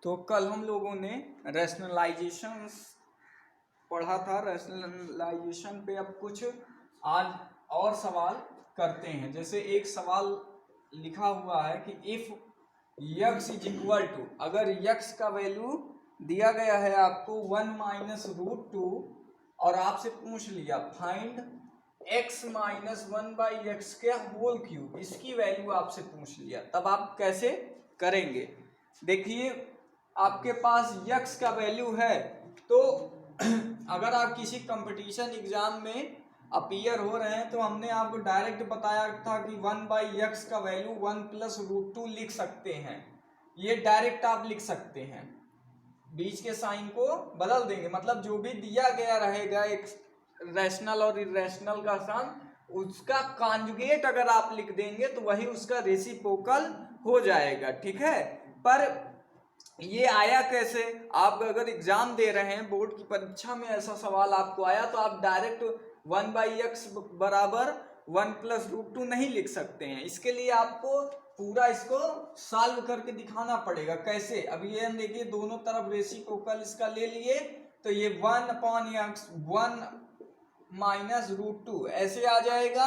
तो कल हम लोगों ने रैशनलाइजेशन पढ़ा था। रैशनलाइजेशन पे अब कुछ आज और सवाल करते हैं। जैसे एक सवाल लिखा हुआ है कि if x is equal to, अगर यक्स का वैल्यू दिया गया है आपको 1 माइनस रूट टू और आपसे पूछ लिया फाइंड x माइनस 1/x के होल क्यूब, इसकी वैल्यू आपसे पूछ लिया, तब आप कैसे करेंगे। देखिए आपके पास यक्स का वैल्यू है, तो अगर आप किसी कंपटीशन एग्जाम में अपीयर हो रहे हैं तो हमने आपको डायरेक्ट बताया था कि 1/x का वैल्यू 1 प्लस रूट टू लिख सकते हैं। ये डायरेक्ट आप लिख सकते हैं, बीच के साइन को बदल देंगे, मतलब जो भी दिया गया रहेगा एक रैशनल और इरेशनल का सम, उसका कॉन्जुगेट अगर आप लिख देंगे तो वही उसका रेसिप्रोकल हो जाएगा। ठीक है, पर ये आया कैसे? आप अगर एग्जाम दे रहे हैं, बोर्ड की परीक्षा में ऐसा सवाल आपको आया तो आप डायरेक्ट 1/x बराबर 1 प्लस रूट टू नहीं लिख सकते हैं। इसके लिए आपको पूरा इसको सॉल्व करके दिखाना पड़ेगा। कैसे? अब ये हम देखिए दोनों तरफ रेसिप्रोकल इसका ले लिए, तो ये 1/x 1 माइनस रूट टू ऐसे आ जाएगा।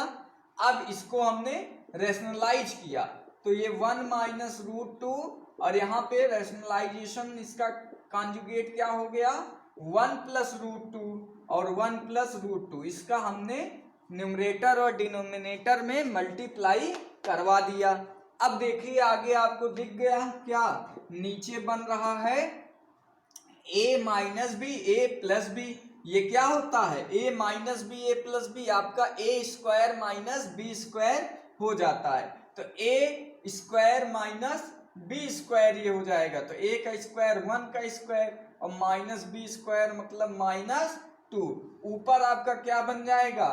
अब इसको हमने रैशनलाइज किया तो ये 1 माइनस रूट टू और यहाँ पे रैशनलाइजेशन इसका कॉन्जुगेट क्या हो गया 1 प्लस रूट टू और 1 प्लस रूट टू, इसका हमने न्यूमरेटर और डिनोमिनेटर में मल्टीप्लाई करवा दिया। अब देखिए आगे आपको दिख गया क्या, नीचे बन रहा है a minus b a plus b. ये क्या होता है a minus b a plus b, आपका a square minus b square हो जाता है, तो a square minus b square ये हो जाएगा, तो a का स्क्वायर 1 का स्क्वायर और माइनस बी स्क्वायर मतलब माइनस 2। ऊपर आपका क्या बन जाएगा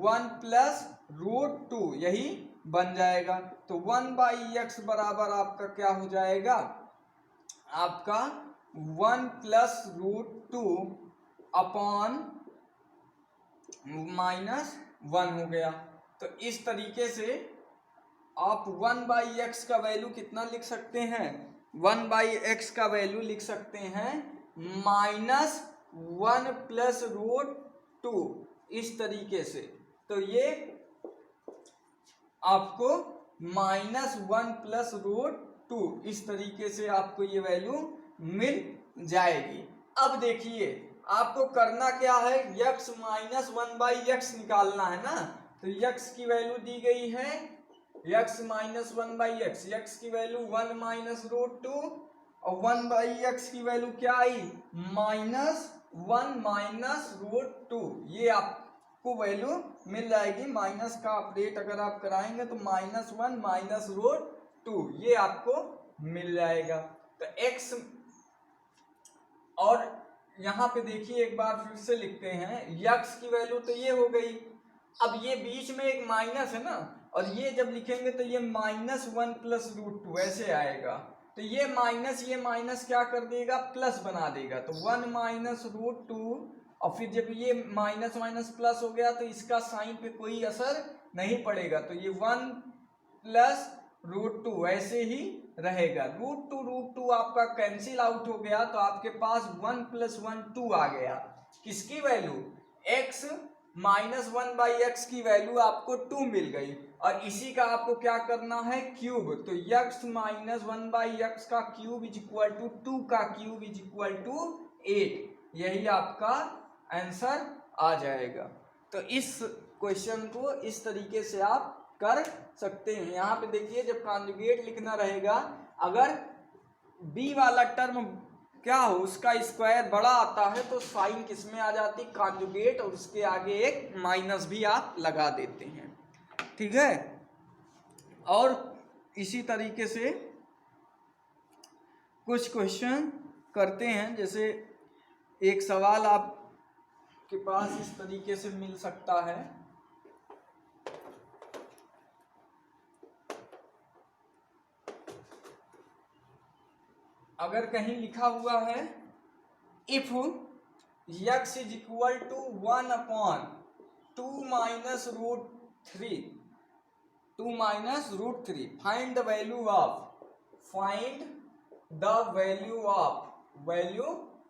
1 प्लस रूट टू, यही बन जाएगा। तो 1/x बराबर आपका क्या हो जाएगा, आपका 1 plus root two upon minus 1 हो गया। तो इस तरीके से आप 1/x का वैल्यू कितना लिख सकते हैं, 1/x का वैल्यू लिख सकते हैं माइनस 1 प्लस रूट टू, इस तरीके से। तो ये आपको माइनस 1 प्लस रूट टू, इस तरीके से आपको ये वैल्यू मिल जाएगी। अब देखिए आपको करना क्या है, x माइनस 1/x निकालना है ना, तो x की वैल्यू दी गई है x माइनस 1/x, x की वैल्यू 1 माइनस रूट टू और 1/x की वैल्यू क्या आई माइनस 1 माइनस रूट टू, ये आपको वैल्यू मिल जाएगी। माइनस का अपडेट अगर आप कराएंगे तो माइनस 1 माइनस रूट टू ये आपको मिल जाएगा। तो x, और यहाँ पे देखिए एक बार फिर से लिखते हैं x की वैल्यू तो ये हो गई। अब ये बीच में एक माइनस है ना, और ये जब लिखेंगे तो ये माइनस 1 प्लस रूट टू ऐसे आएगा, तो ये माइनस क्या कर देगा प्लस बना देगा, तो 1 माइनस रूट टू, और फिर जब ये माइनस माइनस प्लस हो गया तो इसका साइन पे कोई असर नहीं पड़ेगा, तो ये 1 प्लस रूट टू ऐसे ही रहेगा। रूट टू आपका कैंसिल आउट हो गया, तो आपके पास 1 प्लस 1 2 आ गया। किसकी वैल्यू x माइनस 1/x की वैल्यू आपको 2 मिल गई, और इसी का आपको क्या करना है क्यूब, तो x माइनस 1/x का क्यूब इज इक्वल टू 2 का क्यूब इज इक्वल टू 8, यही आपका आंसर आ जाएगा। तो इस क्वेश्चन को इस तरीके से आप कर सकते हैं। यहाँ पे देखिए जब कॉन्जुगेट लिखना रहेगा, अगर b वाला टर्म क्या हो उसका स्क्वायर बड़ा आता है तो साइन किस में आ जाती कॉन्जुगेट, और उसके आगे एक माइनस भी आप लगा देते हैं। ठीक है, और इसी तरीके से कुछ क्वेश्चन करते हैं। जैसे एक सवाल आपके पास इस तरीके से मिल सकता है, अगर कहीं लिखा हुआ है if x is equal to 1 upon 2 minus root three find the value of the value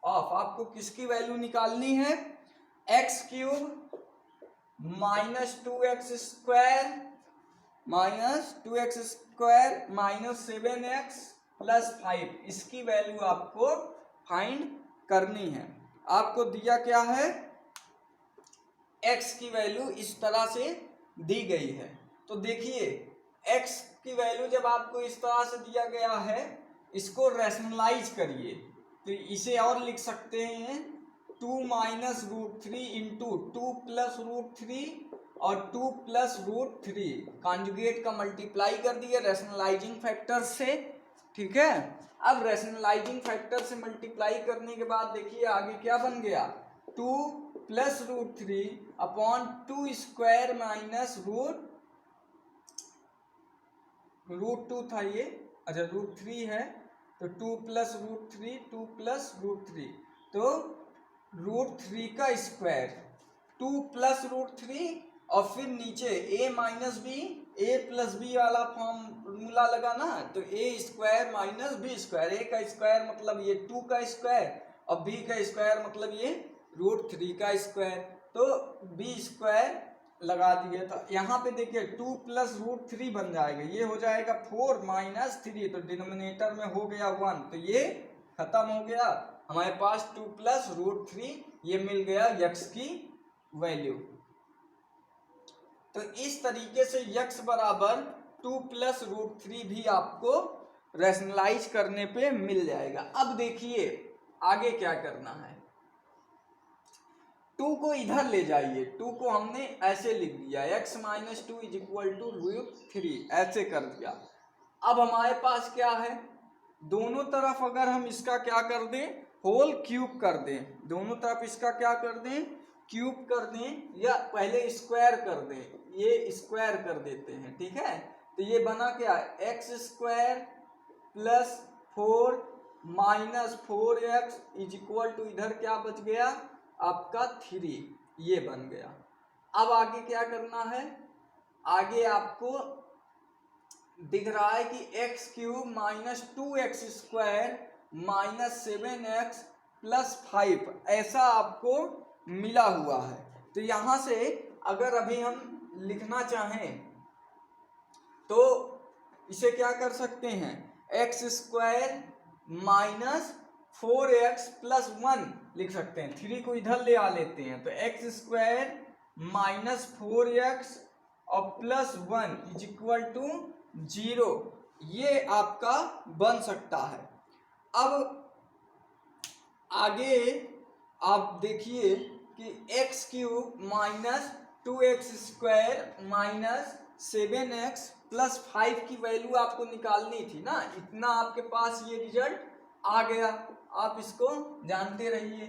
of आपको किसकी वैल्यू निकालनी है, x cube minus 2x² minus 7x plus 5, इसकी वैल्यू आपको फाइंड करनी है। आपको दिया क्या है, x की वैल्यू इस तरह से दी गई है। तो देखिए x की वैल्यू जब आपको इस तरह से दिया गया है, इसको रैशनलाइज करिए तो इसे और लिख सकते हैं 2 माइनस √3 इंटू 2 प्लस √3 और 2 प्लस √3, कॉन्जुगेट का मल्टीप्लाई कर दिया रैशनलाइजिंग फैक्टर से, ठीक है। अब रैशनलाइजिंग फैक्टर से मल्टीप्लाई करने के बाद देखिए आगे क्या बन गया, 2 प्लस √3 अपॉन 2 स्क्वायर माइनस √2 था ये, अच्छा √3 है तो 2 प्लस √3 तो √3 का स्क्वायर, 2 प्लस √3 और फिर नीचे a minus b, a plus b वाला फॉर्मूला लगा ना, तो a square minus b square, a का स्क्वायर मतलब ये 2 का स्क्वायर और b का स्क्वायर मतलब ये √3 का स्क्वायर, तो b स्क्वायर लगा दिए। तो यहाँ पे देखिए 2 प्लस √3 बन जाएगा, ये हो जाएगा 4 माइनस 3, तो डिनोमिनेटर में हो गया 1, तो ये खत्म हो गया, हमारे पास 2 प्लस √3 ये मिल गया x की वैल्यू। तो इस तरीके से x बराबर 2 प्लस √3 भी आपको रैशनलाइज करने पे मिल जाएगा। अब देखिए आगे क्या करना है, 2 को इधर ले जाइए, 2 को हमने ऐसे लिख दिया x minus 2 is equal to √3, ऐसे कर दिया। अब हमारे पास क्या है, दोनों तरफ अगर हम इसका क्या कर दें, होल क्यूब कर दें, दोनों तरफ इसका क्या कर दें, क्यूब कर दें, या पहले स्क्वायर कर दें, ये स्क्वायर कर देते हैं, ठीक है। तो ये बना क्या, x² plus 4 minus 4x is equal to इधर क्या बच गया आपका 3, ये बन गया। अब आगे क्या करना है, आगे आपको दिख रहा है कि x cube minus 2x² minus 7x plus 5 ऐसा आपको मिला हुआ है। तो यहां से अगर अभी हम लिखना चाहें तो इसे क्या कर सकते हैं, x² माइनस 4x प्लस 1 लिख सकते हैं, 3 को इधर ले आ लेते हैं, तो x² माइनस 4x और प्लस 1 इज इक्वल टू 0, ये आपका बन सकता है। अब आगे आप देखिए कि x cube minus 2x² minus 7x plus 5 की वैल्यू आपको निकालनी थी ना, इतना आपके पास ये रिजल्ट आ गया, आप इसको जानते रहिए।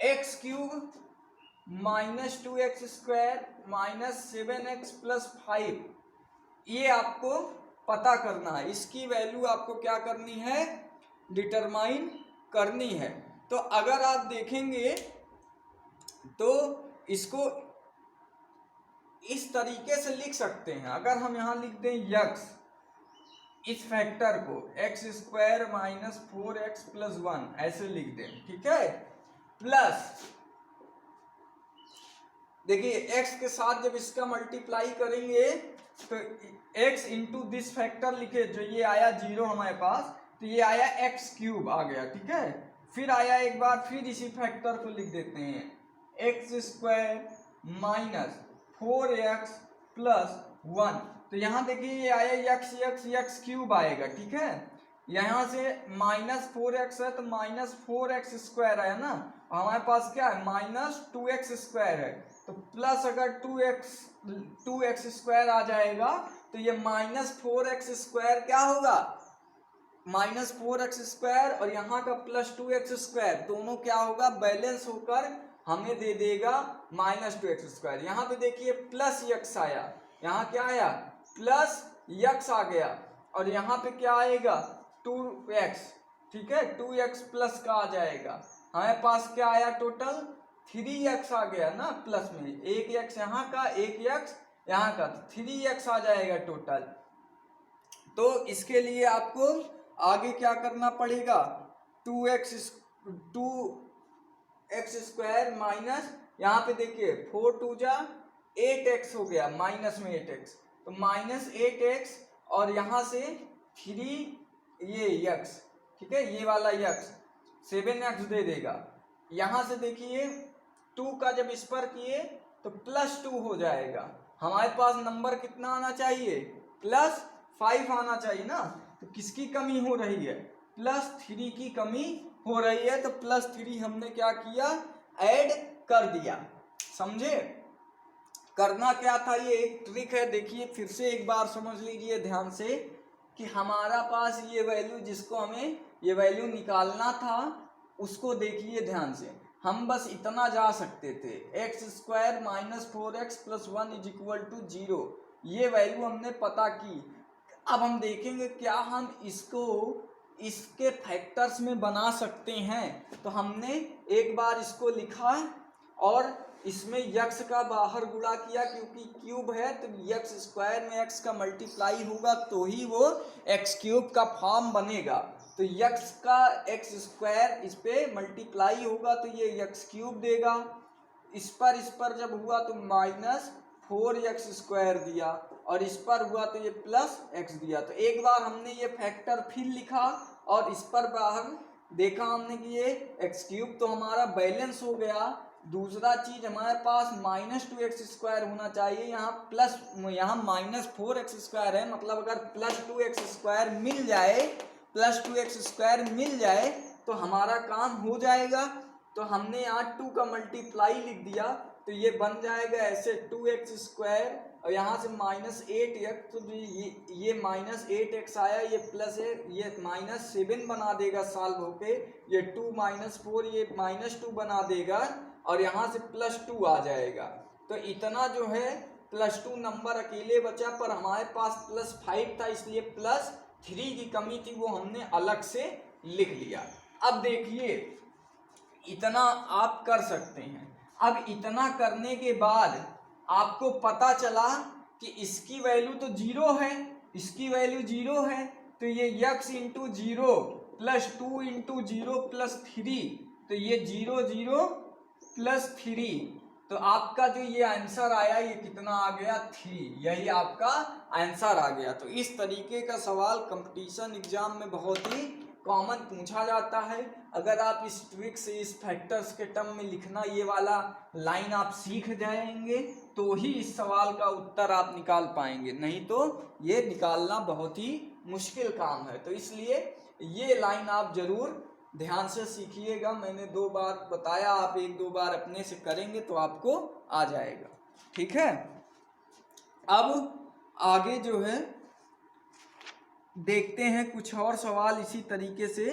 x cube minus 2x² minus 7x plus 5, ये आपको पता करना है, इसकी वैल्यू आपको क्या करनी है, डिटरमाइन करनी है। तो अगर आप देखेंगे तो इसको इस तरीके से लिख सकते हैं, अगर हम यहां लिख दें x, इस फैक्टर को x² माइनस 4x प्लस 1 ऐसे लिख दें, ठीक है, प्लस देखिए x के साथ जब इसका मल्टीप्लाई करेंगे तो x इंटू दिस फैक्टर लिखे, जो ये आया 0 हमारे पास, तो ये आया x क्यूब आ गया, ठीक है। फिर आया एक बार फिर इसी फैक्टर को लिख देते हैं, x² माइनस 4x प्लस 1, तो यहाँ देखिए ये आया x क्यूब आएगा, ठीक है। यहाँ से माइनस 4x है तो माइनस 4x² आया ना, हमारे पास क्या है माइनस 2x² है, तो प्लस अगर 2x² आ जाएगा तो ये माइनस 4x² क्या होगा, माइनस 4x² और यहाँ का प्लस 2x² दोनों क्या होगा, बैलेंस होकर हमें दे देगा माइनस 2x²। यहाँ पे देखिए प्लस x आया, यहाँ क्या आया प्लस x आ गया, और यहाँ पे क्या आएगा 2x, ठीक है, 2x प्लस का आ जाएगा, हमारे पास क्या आया टोटल 3x आ गया ना, प्लस में एक x यहाँ का एक x यहाँ का, 3x आ जाएगा टोटल। तो इसके लिए आपको आगे क्या करना पड़ेगा, 2x स्क्वायर माइनस, यहाँ पे देखिए 4 2 जा 8x हो गया, माइनस में 8x, तो माइनस 8x और यहाँ से 3 ये x, ठीक है, ये वाला x 7x दे देगा। यहाँ से देखिए 2 का जब इस पर किए तो +2 हो जाएगा। हमारे पास नंबर कितना आना चाहिए, +5 आना चाहिए ना। तो किसकी कमी हो रही है, +3 की कमी हो रही है। तो +3 हमने क्या किया, ऐड कर दिया। समझे, करना क्या था, ये एक ट्रिक है। देखिए फिर से एक बार समझ लीजिए ध्यान से कि हमारा पास ये वैल्यू, जिसको हमें ये वैल्यू निकालना था, उसको देखिए ध्यान से। हम बस इतना जा सकते थे, x square minus 4x plus 1 is equal to 0, ये वैल्यू हमने पता की। अब हम देखेंगे क्या हम इसको इसके फैक्टर्स में बना सकते हैं। तो हमने एक बार इसको लिखा और इसमें यक्स का बाहर गुणा किया, क्योंकि क्यूब है तो यक्स स्क्वायर में एक्स का मल्टीप्लाई होगा तो ही वो एक्स क्यूब का फॉर्म बनेगा। तो यक्स का एक्स स्क्वायर इस पे मल्टीप्लाई होगा तो ये यक्स क्यूब देगा। इस पर जब हुआ तो -4x स्क्वायर दिया, और इस पर हुआ तो ये +x दिया। तो एक बार हमने ये फैक्टर फिर लिखा और इस पर बाहर देखा हमने कि ये एक्स क्यूब, तो हमारा बैलेंस हो गया। दूसरा चीज हमारे पास -2x स्क्वायर होना चाहिए, यहाँ -4x स्क्वायर है, मतलब अगर +2x स्क्वायर मिल जाए, +2x स्क्वायर मिल जाए तो हमारा काम हो जाएगा। तो हमने यहाँ 2 का मल्टीप्लाई लिख दिया, तो ये बन जाएगा ऐसे 2x स्क्वायर और यहाँ से -8x, तो ये -8x आया, ये प्लस है, ये -7 बना देगा सॉल्व होके, ये 2 - 4 ये -2 बना देगा और यहाँ से +2 आ जाएगा। तो इतना जो है +2 नंबर अकेले बचा, पर हमारे पास +5 था, इसलिए +3 की कमी थी, वो हमने अलग से लिख लिया। अब देखिए इतना आप कर सकते हैं। अब इतना करने के बाद आपको पता चला कि इसकी वैल्यू तो 0 है, इसकी वैल्यू 0 है, तो ये x into 0 plus 2 into 0 plus 3, तो ये 0 0 प्लस 3, तो आपका जो ये आंसर आया ये कितना आ गया, 3, यही आपका आंसर आ गया। तो इस तरीके का सवाल कंपटीशन एग्जाम में बहुत ही कॉमन पूछा जाता है। अगर आप इस ट्रिक से इस फैक्टर्स के टर्म में लिखना, ये वाला लाइन आप सीख जाएंगे तो ही इस सवाल का उत्तर आप निकाल पाएंगे, नहीं तो ये निकालना बहुत ही मुश्किल काम है। तो इसलिए ये लाइन आप जरूर ध्यान से सीखिएगा। मैंने 2 बार बताया, आप 1-2 बार अपने से करेंगे तो आपको आ जाएगा, ठीक है। अब आगे जो है देखते हैं कुछ और सवाल इसी तरीके से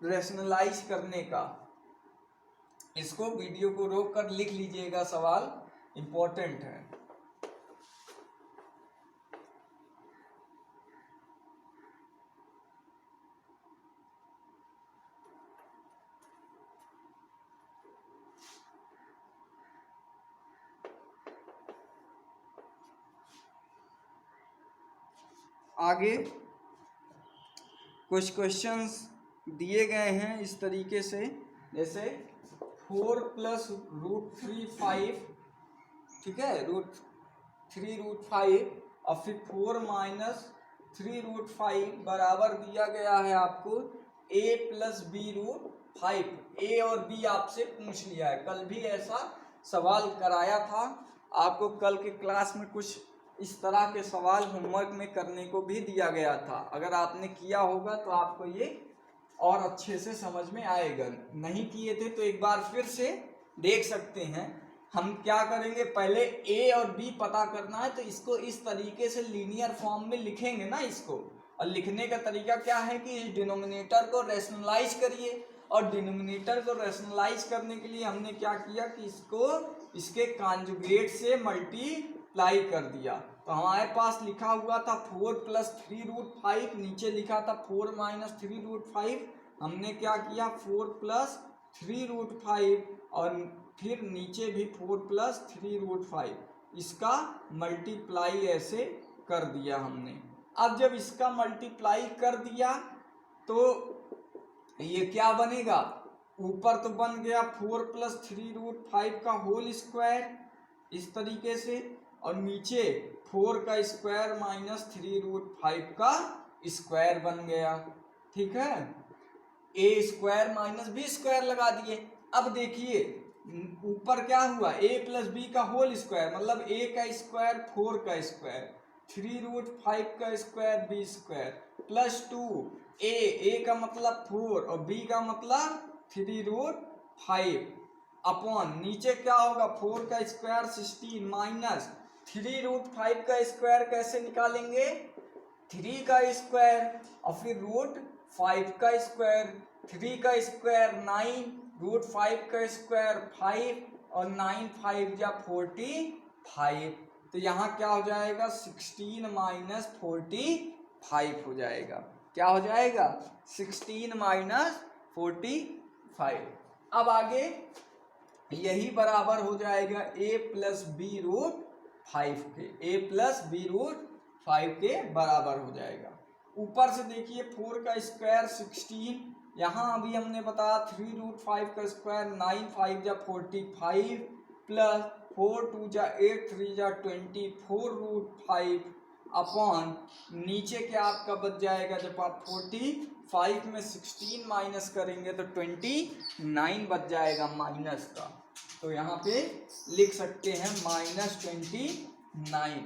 रैशनलाइज करने का। इसको वीडियो को रोक कर लिख लीजिएगा, सवाल इंपॉर्टेंट है। आगे कुछ क्वेश्चंस दिए गए हैं इस तरीके से, जैसे 4 + √3 5, ठीक है, √3 √5 और फिर 4 - 3 √5 बराबर दिया गया है आपको a + b √5। a और b आपसे पूछ लिया है, कल भी ऐसा सवाल कराया था आपको। कल के क्लास में कुछ इस तरह के सवाल होमवर्क में करने को भी दिया गया था। अगर आपने किया होगा तो आपको ये और अच्छे से समझ में आएगा। नहीं किए थे तो एक बार फिर से देख सकते हैं। हम क्या करेंगे, पहले a और b पता करना है, तो इसको इस तरीके से लीनियर फॉर्म में लिखेंगे ना इसको। और लिखने का तरीका क्या है कि इस डिनोमिनेटर को रैशनलाइज करिए, और डिनोमिनेटर को रैशनलाइज करने के लिए हमने क्या किया कि इसको इसके कॉन्जुगेट से मल्टीप्लाई कर दिया। तो हमारे पास लिखा हुआ था 4 + 3 √5, नीचे लिखा था 4 - 3 √5। हमने क्या किया 4 + 3 √5 और फिर नीचे भी 4 + 3 √5, इसका मल्टीप्लाई ऐसे कर दिया हमने। अब जब इसका मल्टीप्लाई कर दिया तो ये क्या बनेगा, ऊपर तो बन गया 4 + 3√5 का होल स्क्वायर इस तरीके से, और नीचे 4 का स्क्वायर माइनस 3√5 का स्क्वायर बन गया। ठीक है, ए स्क्वायर माइनस बी स्क्वायर लगा दिए। अब देखिए ऊपर क्या हुआ, a + b का होल स्क्वायर, मतलब a का स्क्वायर 4 का स्क्वायर 3√5 का square b square plus 2 a का मतलब 4 और b का मतलब 3√5 अपॉन नीचे क्या होगा 4 का स्क्वायर 16 माइनस 3√5 का स्क्वायर कैसे निकालेंगे, 3 का स्क्वायर और फिर √5 का स्क्वायर, 3 का स्क्वायर 9, √5 का स्क्वायर 5 और 9 5 या 45। तो यहाँ क्या हो जाएगा 16 माइनस 45 हो जाएगा। क्या हो जाएगा 16 माइनस 45। अब आगे यही बराबर हो जाएगा a + b√5 के, a + b√5 के बराबर हो जाएगा। ऊपर से देखिए 4 का स्क्वायर 16, यहाँ अभी हमने बताया 3√5 का स्क्वायर 9 5 या 45 प्लस 4 2 जा 8 3 जा 24√5 अपॉन नीचे क्या आपका बच जाएगा, जब आप 45 में 16 माइनस करेंगे तो 29 बच जाएगा माइनस का। तो यहाँ पे लिख सकते हैं -29।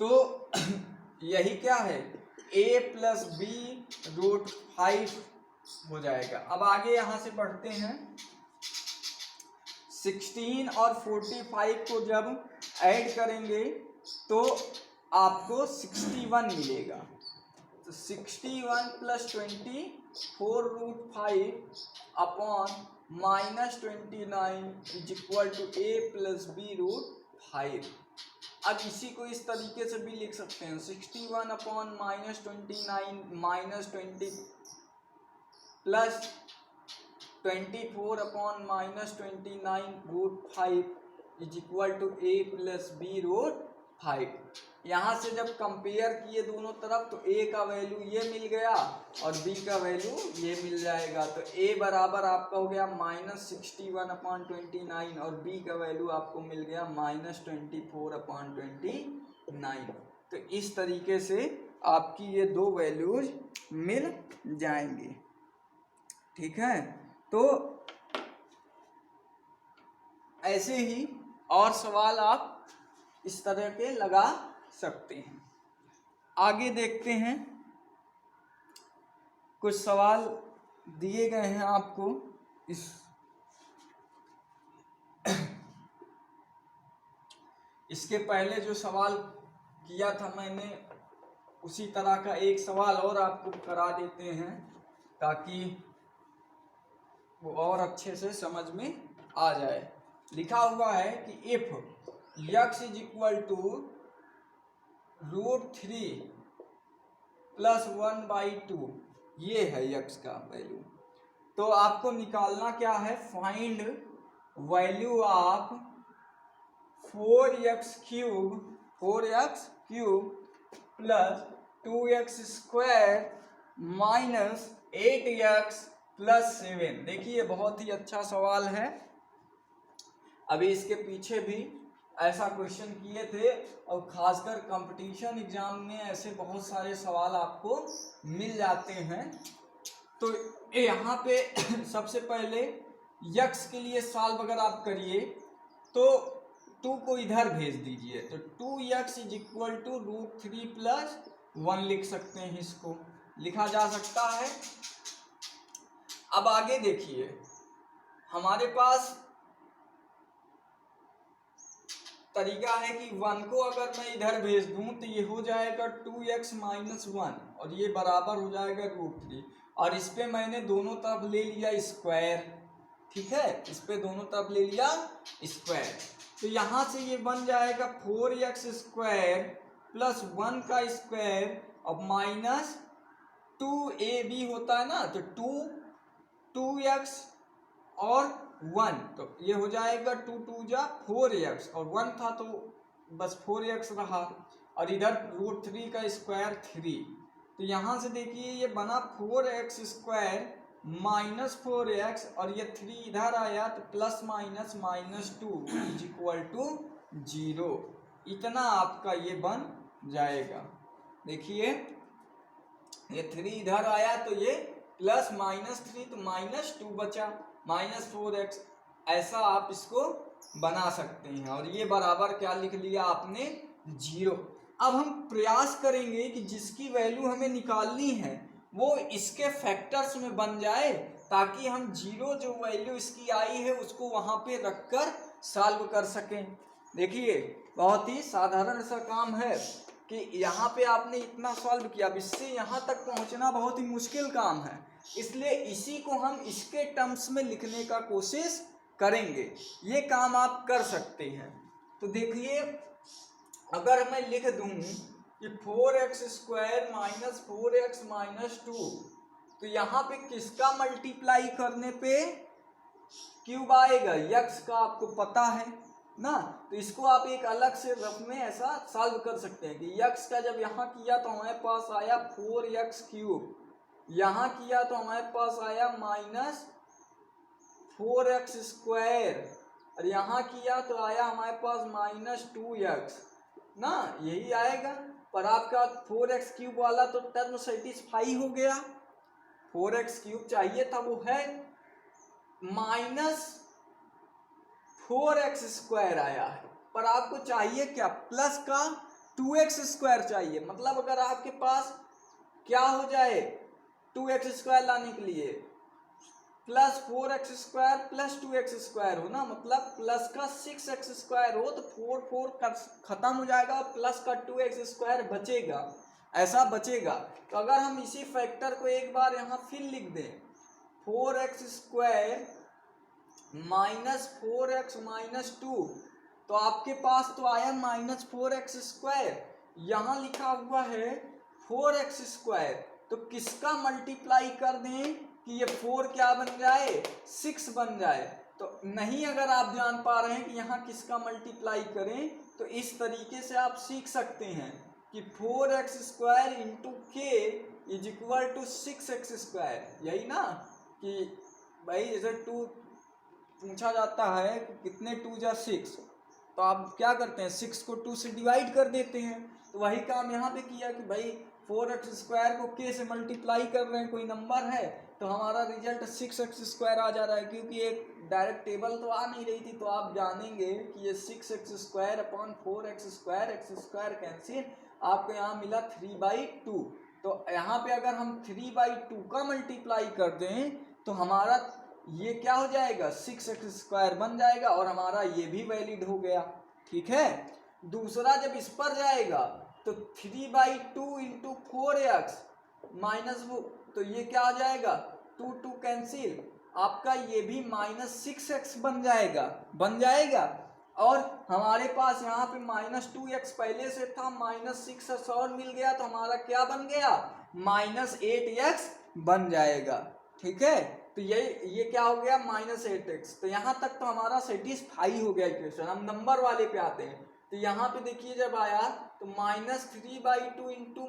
तो यही क्या है a + b√5 हो जाएगा। अब आगे यहाँ से पढ़ते हैं 16 और 45 को जब ऐड करेंगे तो आपको 61 मिलेगा। तो 61 + 24√5 अपॉन -29 = a + b√5। अब इसी को इस तरीके से भी लिख सकते हैं 61 upon -29 -20 plus 24 upon -29√5 = a + b√5। यहाँ से जब कंपेयर किए दोनों तरफ तो a का वैल्यू ये मिल गया और b का वैल्यू ये मिल जाएगा। तो a बराबर आपका हो गया -61 अपॉन 29 और b का वैल्यू आपको मिल गया -24 अपॉन 29। तो इस तरीके से आपकी ये दो वैल्यूज मिल जाएंगी। ठीक है, तो ऐसे ही और सवाल आप इस तरह के लगा सकते हैं। आगे देखते हैं, कुछ सवाल दिए गए हैं आपको। इसके पहले जो सवाल किया था मैंने उसी तरह का एक सवाल और आपको करा देते हैं ताकि वो और अच्छे से समझ में आ जाए। लिखा हुआ है कि इफ x = √3 + 1/2, ये है x का वैल्यू। तो आपको निकालना क्या है, find value of 4x³ plus 2x² minus 8x plus 7। देखिए बहुत ही अच्छा सवाल है। अभी इसके पीछे भी ऐसा क्वेश्चन किए थे और खासकर कंपटीशन एग्जाम में ऐसे बहुत सारे सवाल आपको मिल जाते हैं। तो यहाँ पे सबसे पहले यक्स के लिए सॉल्व अगर आप करिए तो 2 को इधर भेज दीजिए, तो 2x = √3 + 1 लिख सकते हैं, इसको लिखा जा सकता है। अब आगे देखिए, हमारे पास तरीका है कि 1 को अगर मैं इधर भेज दूं तो ये हो जाएगा 2x - 1 और ये बराबर हो जाएगा √3 और इस पे मैंने दोनों तरफ ले लिया स्क्वायर। ठीक है, इस पे दोनों तरफ ले लिया स्क्वायर, तो यहाँ से ये बन जाएगा 4x² प्लस 1 का स्क्वायर और माइनस 2ab होता है ना, तो 2x और 1, तो ये हो जाएगा 2 2 जा 4x और 1 था तो बस 4x रहा और इधर √3 का स्क्वायर 3, तो यहाँ से देखिए ये बना 4x² माइनस 4x और ये 3 इधर आया तो plus minus -2 is equal to 0। इतना आपका ये बन जाएगा। देखिए ये 3 इधर आया तो ये प्लस -3 तो -2 बचा, -4x। ऐसा आप इसको बना सकते हैं और ये बराबर क्या लिख लिया आपने 0। अब हम प्रयास करेंगे कि जिसकी वैल्यू हमें निकालनी है वो इसके फैक्टर्स में बन जाए, ताकि हम 0 जो वैल्यू इसकी आई है उसको वहां पे रखकर सॉल्व कर सकें। देखिए बहुत ही साधारण सा काम है कि यहाँ पे आपने इतना सॉल्व किया, अब इससे यहाँ तक पहुँचना बहुत ही मुश्किल काम है, इसलिए इसी को हम इसके टर्म्स में लिखने का कोशिश करेंगे। ये काम आप कर सकते हैं। तो देखिए अगर मैं लिख दूं कि 4x² माइनस 4x माइनस 2, तो यहाँ पे किसका मल्टीप्लाई करने पे क्यूब आएगा? यक्स का, आपको पता है ना। तो इसको आप एक अलग से रफ में ऐसा सॉल्व कर सकते हैं कि यक्स का जब यहाँ किया तो हमारे पास आया 4x³, यहाँ किया तो हमारे पास आया -4x², और यहाँ किया तो आया हमारे पास -2x ना, यही आएगा। पर आपका 4x³ वाला तो टर्म सेटिस्फाई हो गया, 4x³ चाहिए था वो है -4x² आया है, पर आपको चाहिए क्या? प्लस का 2x² चाहिए। मतलब अगर आपके पास क्या हो जाए 2x² लाने के लिए प्लस 4x² प्लस 2x² हो ना, मतलब प्लस का 6x² हो तो 4 खत्म हो जाएगा, प्लस का 2x² बचेगा, ऐसा बचेगा। तो अगर हम इसी फैक्टर को एक बार यहाँ फिर लिख दें 4x² माइनस 4x माइनस 2, तो आपके पास तो आया -4x², यहाँ लिखा हुआ है 4x², तो किसका मल्टीप्लाई कर दें कि ये 4 क्या बन जाए? 6 बन जाए। तो नहीं अगर आप जान पा रहे हैं कि यहाँ किसका मल्टीप्लाई करें, तो इस तरीके से आप सीख सकते हैं कि 4x² into k is equal to 6x²। यही ना कि भाई जैसे 2 पूछा जाता है कि कितने 2 जा 6, तो आप क्या करते हैं 6 को 2 से डिवाइड कर देते हैं। तो वही काम यहाँ पे किया कि भाई 4x² को k से मल्टीप्लाई कर रहे हैं, कोई नंबर है तो हमारा रिजल्ट 6x² आ जा रहा है, क्योंकि एक डायरेक्ट टेबल तो आ नहीं रही थी। तो आप जानेंगे कि ये 6x² upon 4x², x² cancel, आपको यहाँ मिला 3/2। तो यहाँ पे अगर हम 3/2 का मल्टीप्लाई कर दें तो हमारा ये क्या हो जाएगा 6x² बन जाएगा, और हमारा ये भी वैलिड हो गया। ठीक है, दूसरा जब इस पर जाएगा तो 3/2 इंटू 4x माइनस वो, तो ये क्या आ जाएगा 2 कैंसिल, आपका ये भी -6x बन जाएगा। और हमारे पास यहाँ पे -2x पहले से था, -6x और मिल गया, तो हमारा क्या बन गया -8x बन जाएगा। ठीक है, तो ये क्या हो गया -8x। तो यहाँ तक तो हमारा सेटिस्फाई हो गया इक्वेशन। हम नंबर वाले पे आते हैं। तो यहाँ पे देखिए जब आया तो -3/2 इंटू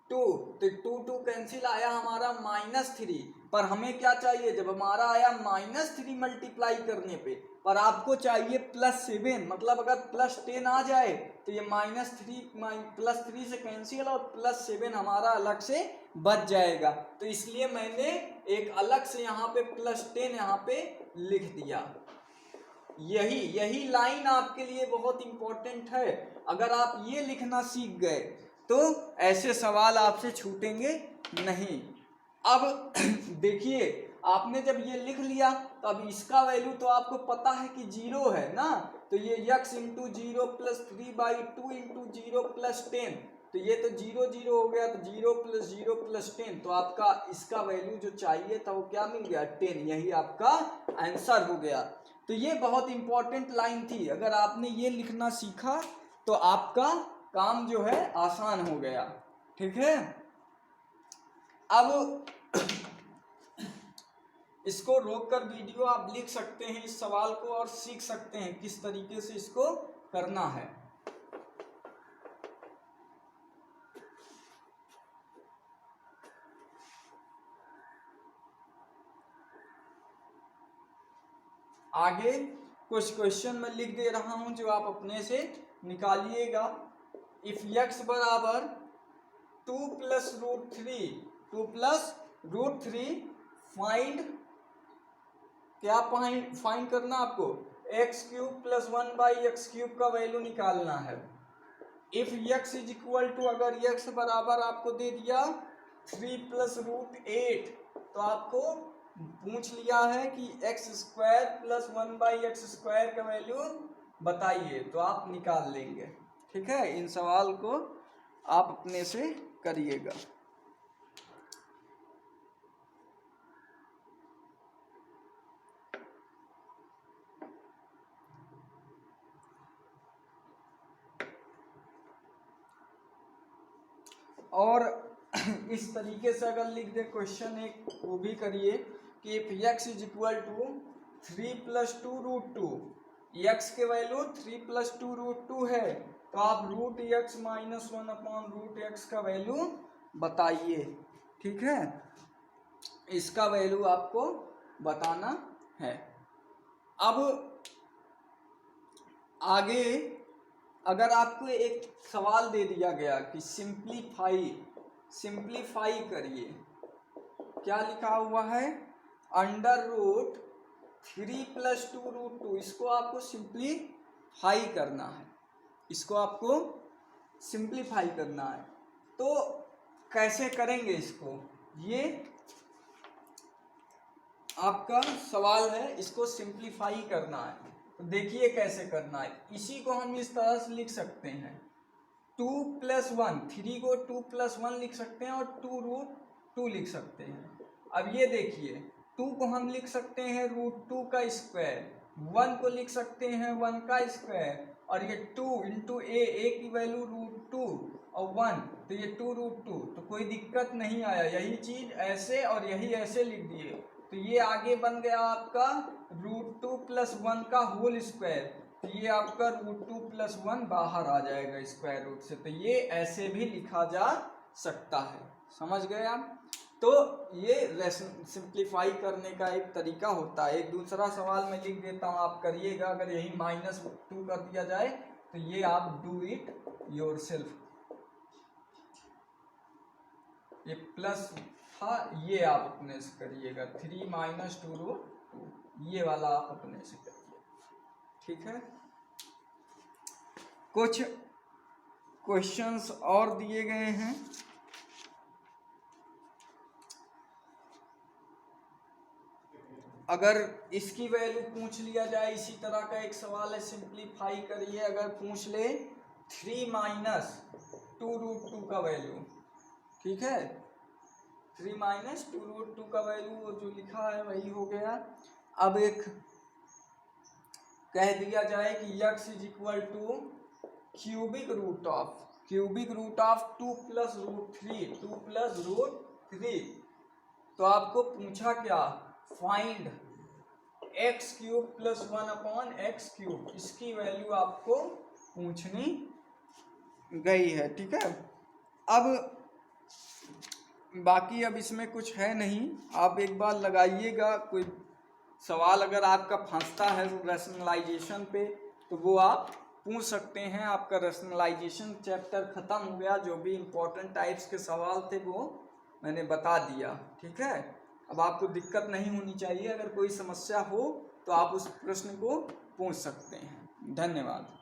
2, तो 2 कैंसिल आया हमारा -3, पर हमें क्या चाहिए जब हमारा आया -3 मल्टीप्लाई करने पे, पर आपको चाहिए +7, मतलब अगर +10 आ जाए तो ये -3 से कैंसिल और +7 हमारा अलग से बच जाएगा। तो इसलिए मैंने एक अलग से यहाँ पे +10 यहाँ पे लिख दिया। यही लाइन आपके लिए बहुत इंपॉर्टेंट है। अगर आप ये लिखना सीख गए तो ऐसे सवाल आपसे छूटेंगे नहीं। अब देखिए आपने जब ये लिख लिया तो अब इसका वैल्यू तो आपको पता है कि 0 है ना, तो ये x into 0 plus 3/2 into 0 plus 10, तो ये तो 0 0 हो गया, तो 0 प्लस 0 प्लस 10, तो आपका इसका वैल्यू जो चाहिए था वो क्या मिल गया 10, यही आपका आंसर हो गया। तो ये बहुत इंपॉर्टेंट लाइन थी। अगर आपने ये लिखना सीखा तो आपका काम जो है आसान हो गया। ठीक है, अब इसको रोककर वीडियो आप लिख सकते हैं इस सवाल को और सीख सकते हैं किस तरीके से इसको करना है। आगे कुछ क्वेश्चन में लिख दे रहा हूं जो आप अपने से निकालिएगा। इफ x बराबर 2 प्लस रूट थ्री फाइंड, क्या फाइंड करना आपको, एक्स क्यूब प्लस 1/x³ का वैल्यू निकालना है। If x is equal to, अगर x बराबर आपको दे दिया 3 प्लस रूट 8, तो आपको पूछ लिया है कि x² प्लस 1/x² का वैल्यू बताइए, तो आप निकाल लेंगे। ठीक है, इन सवाल को आप अपने से करिएगा। और इस तरीके से अगर लिख दे क्वेश्चन एक, वो भी करिए कि if x is equal to 3 plus 2 root 2, x के वैल्यू 3 प्लस 2 रूट 2 है, तो आप रूट x माइनस 1/√x का वैल्यू बताइए। ठीक है, इसका वैल्यू आपको बताना है। अब आगे अगर आपको एक सवाल दे दिया गया कि सिंप्लीफाई करिए, क्या लिखा हुआ है, √3 प्लस 2 रूट 2, इसको आपको सिंप्लीफाई करना है, इसको आपको सिंप्लीफाई करना है। तो कैसे करेंगे इसको, ये आपका सवाल है, इसको सिंप्लीफाई करना है। तो देखिए कैसे करना है। इसी को हम इस तरह से लिख सकते हैं, 2 प्लस 1, 3 को 2 प्लस 1 लिख सकते हैं और 2 रूट 2 लिख सकते हैं। अब ये देखिए, 2 को हम लिख सकते हैं √2 का स्क्वायर, 1 को लिख सकते हैं 1 का स्क्वायर, और ये 2 इंटू ए की वैल्यू √2 और 1, तो ये 2 रूट 2, तो कोई दिक्कत नहीं आया। यही चीज ऐसे और यही ऐसे लिख दिए, तो ये आगे बन गया आपका √2 प्लस 1 का होल स्क्वायर, तो ये आपका √2 प्लस 1 बाहर आ जाएगा स्क्वायर रूट से, तो ये ऐसे भी लिखा जा सकता है। समझ गए आप? तो ये सिंप्लीफाई करने का एक तरीका होता है। एक दूसरा सवाल मैं लिख देता हूँ, आप करिएगा। अगर यही -2 कर दिया जाए तो ये आप डू इट योरसेल्फ। ये प्लस था, ये आप अपने से करिएगा, 3 - 2 √2, ये वाला आप अपने से करिए। ठीक है, कुछ क्वेश्चंस और दिए गए हैं। अगर इसकी वैल्यू पूछ लिया जाए, इसी तरह का एक सवाल है, सिंप्लीफाई करिए। अगर पूछ ले 3 - 2 √2 का वैल्यू, ठीक है, 3 - 2 √2 का वैल्यू जो लिखा है वही हो गया। अब एक कह दिया जाए कि x is equal to cubic root of 2 plus √3, तो आपको पूछा क्या, फाइंड x³ प्लस 1/x³, इसकी वैल्यू आपको पूछनी गई है। ठीक है, अब बाकी अब इसमें कुछ है नहीं, आप एक बार लगाइएगा। कोई सवाल अगर आपका फंसता है रैशनलाइजेशन पे, तो वो आप पूछ सकते हैं। आपका रैशनलाइजेशन चैप्टर ख़त्म हो गया, जो भी इम्पोर्टेंट टाइप्स के सवाल थे वो मैंने बता दिया। ठीक है, अब आपको दिक्कत नहीं होनी चाहिए। अगर कोई समस्या हो तो आप उस प्रश्न को पूछ सकते हैं। धन्यवाद।